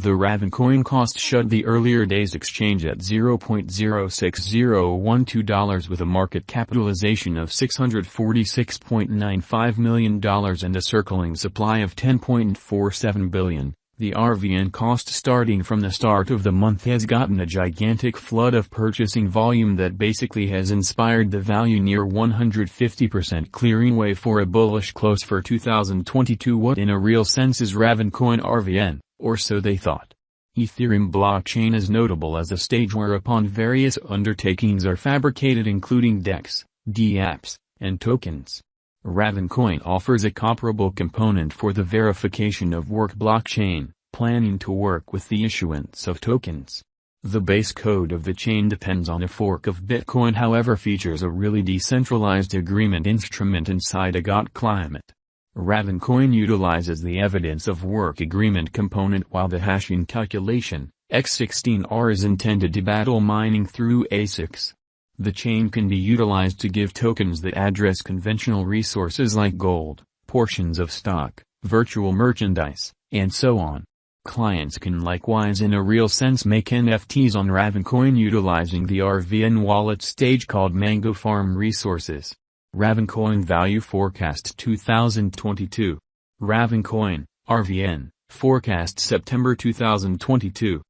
The RAVENCOIN cost shut the earlier day's exchange at $0.06012 with a market capitalization of $646.95 million and a circling supply of $10.47 billion. The RVN cost starting from the start of the month has gotten a gigantic flood of purchasing volume that basically has inspired the value near 150%, clearing way for a bullish close for 2022. What in a real sense is RAVENCOIN RVN? Or so they thought. Ethereum blockchain is notable as a stage whereupon various undertakings are fabricated, including DEX, dApps, and tokens. RAVENCOIN offers a comparable component for the verification of work blockchain, planning to work with the issuance of tokens. The base code of the chain depends on a fork of Bitcoin, however features a really decentralized agreement instrument inside a GOT client. RAVENCOIN utilizes the evidence of work agreement component while the hashing calculation, X16R, is intended to battle mining through ASICs. The chain can be utilized to give tokens that address conventional resources like gold, portions of stock, virtual merchandise, and so on. Clients can likewise in a real sense make NFTs on RAVENCOIN utilizing the RVN wallet stage called Mango Farm Resources. RAVENCOIN Value Forecast 2022. RAVENCOIN, RVN, Forecast September 2022.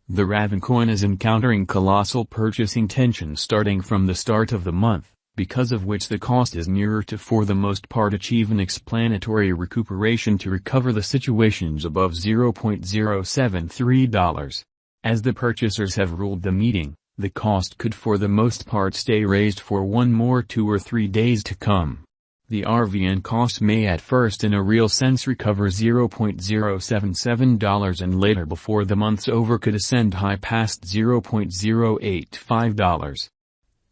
The RAVENCOIN is encountering colossal purchasing tension starting from the start of the month, because of which the cost is nearer to for the most part achieve an explanatory recuperation to recover the situations above $0.073. As the purchasers have ruled the meeting, the cost could for the most part stay raised for one more 2 or 3 days to come. The RVN cost may at first in a real sense recover $0.077 and later before the month's over could ascend high past $0.085.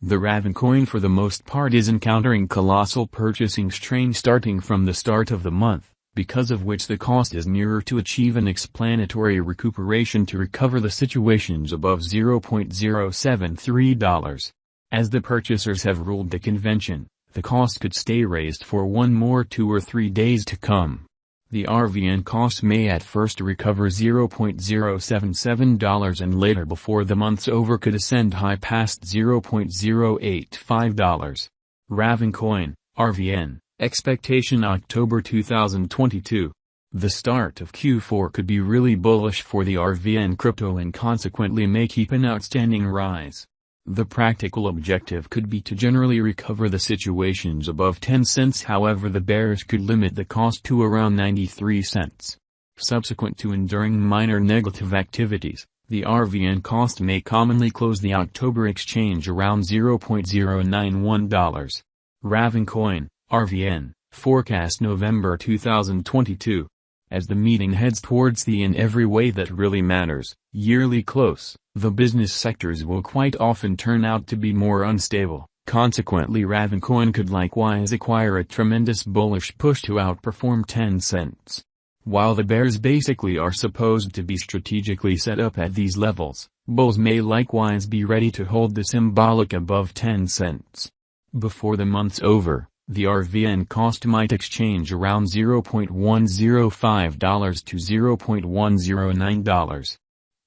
The RAVENCOIN for the most part is encountering colossal purchasing strain starting from the start of the month, because of which the cost is nearer to achieve an explanatory recuperation to recover the situations above $0.073. As the purchasers have ruled the convention, the cost could stay raised for one more 2 or 3 days to come. The RVN cost may at first recover $0.077 and later before the month's over could ascend high past $0.085. RAVENCOIN, RVN, Expectation October 2022. The start of Q4 could be really bullish for the RVN crypto and consequently may keep an outstanding rise. The practical objective could be to generally recover the situations above 10 cents, however the bears could limit the cost to around 93 cents. Subsequent to enduring minor negative activities, the RVN cost may commonly close the October exchange around $0.091. RAVENCOIN, RVN, Forecast November 2022. As the meeting heads towards the in every way that really matters, yearly close, the business sectors will quite often turn out to be more unstable. Consequently RAVENCOIN could likewise acquire a tremendous bullish push to outperform 10 cents. While the bears basically are supposed to be strategically set up at these levels, bulls may likewise be ready to hold the symbolic above 10 cents. Before the month's over, the RVN cost might exchange around $0.105 to $0.109.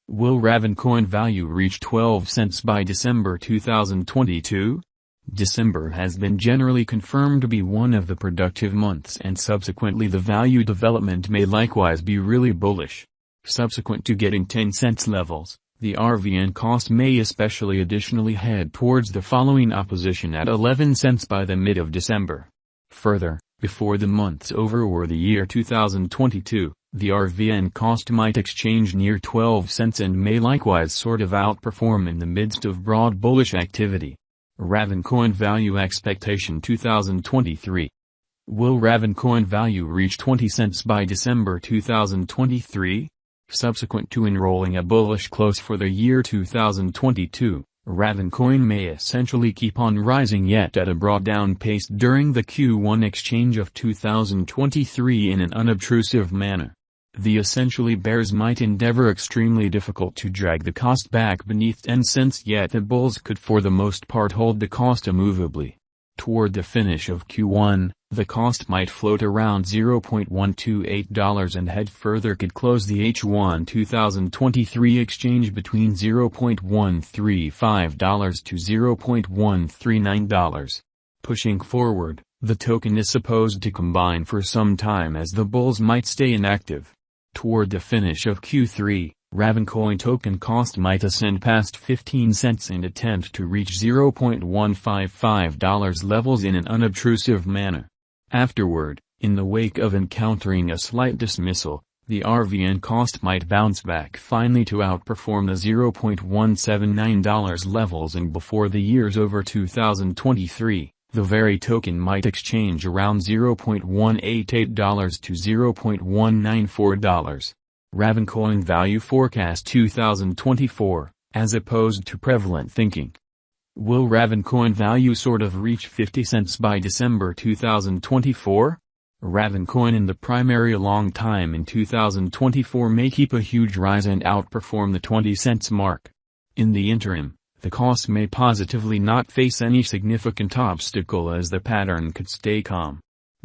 Will RAVENCOIN value reach 12 cents by December 2022? December has been generally confirmed to be one of the productive months and subsequently the value development may likewise be really bullish. Subsequent to getting 10 cents levels, the RVN cost may especially additionally head towards the following opposition at 11 cents by the mid of December. Further, before the month's over or the year 2022, the RVN cost might exchange near 12 cents and may likewise sort of outperform in the midst of broad bullish activity. RAVENCOIN Value Expectation 2023. Will RAVENCOIN value reach 20 cents by December 2023? Subsequent to enrolling a bullish close for the year 2022, RAVENCOIN may essentially keep on rising yet at a broad-down pace during the Q1 exchange of 2023 in an unobtrusive manner. The essentially bears might endeavor extremely difficult to drag the cost back beneath 10 cents yet the bulls could for the most part hold the cost immovably. Toward the finish of Q1, The cost might float around $0.128 and head further could close the H1 2023 exchange between $0.135 to $0.139. Pushing forward, the token is supposed to combine for some time as the bulls might stay inactive. Toward the finish of Q3, RAVENCOIN token cost might ascend past 15 cents and attempt to reach $0.155 levels in an unobtrusive manner. Afterward, in the wake of encountering a slight dismissal, the RVN cost might bounce back finally to outperform the $0.179 levels, and before the year's over 2023, the very token might exchange around $0.188 to $0.194. RAVENCOIN Value Forecast 2024, as opposed to prevalent thinking. Will RAVENCOIN value sort of reach 50 cents by December 2024? RAVENCOIN in the primary long time in 2024 may keep a huge rise and outperform the 20 cents mark. In the interim, the cost may positively not face any significant obstacle as the pattern could stay calm.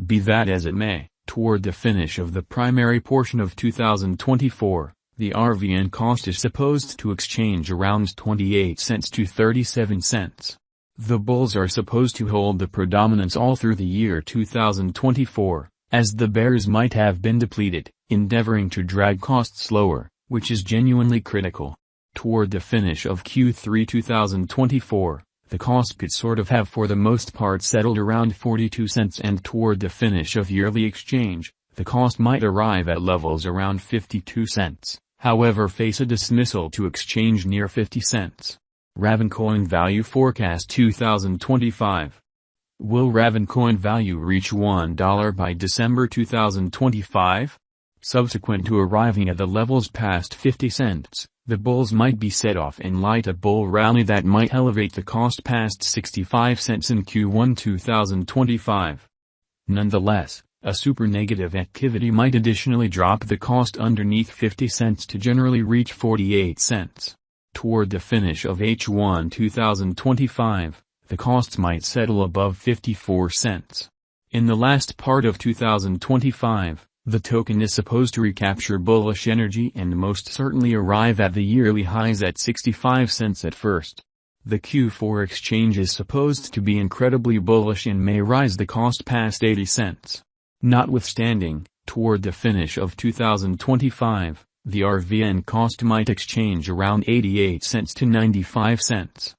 Be that as it may, toward the finish of the primary portion of 2024, the RVN cost is supposed to exchange around 28 cents to 37 cents. The bulls are supposed to hold the predominance all through the year 2024, as the bears might have been depleted, endeavoring to drag costs lower, which is genuinely critical. Toward the finish of Q3 2024, the cost could sort of have for the most part settled around 42 cents, and toward the finish of yearly exchange, the cost might arrive at levels around 52 cents. However, face a dismissal to exchange near 50 cents. RAVENCOIN Value Forecast 2025. Will RAVENCOIN value reach $1 by December 2025? Subsequent to arriving at the levels past 50 cents, the bulls might be set off and light a bull rally that might elevate the cost past 65 cents in Q1 2025. Nonetheless, a super negative activity might additionally drop the cost underneath 50 cents to generally reach 48 cents. Toward the finish of H1 2025, the costs might settle above 54 cents. In the last part of 2025, the token is supposed to recapture bullish energy and most certainly arrive at the yearly highs at 65 cents at first. The Q4 exchange is supposed to be incredibly bullish and may rise the cost past 80 cents. Notwithstanding, toward the finish of 2025, the RVN cost might exchange around 88 cents to 95 cents.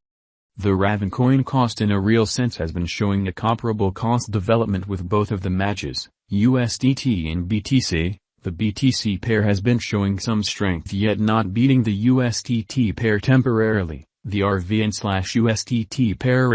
The RAVENCOIN cost in a real sense has been showing a comparable cost development with both of the matches, USDT and BTC. The BTC pair has been showing some strength yet not beating the USDT pair temporarily. The RVN/USDT pair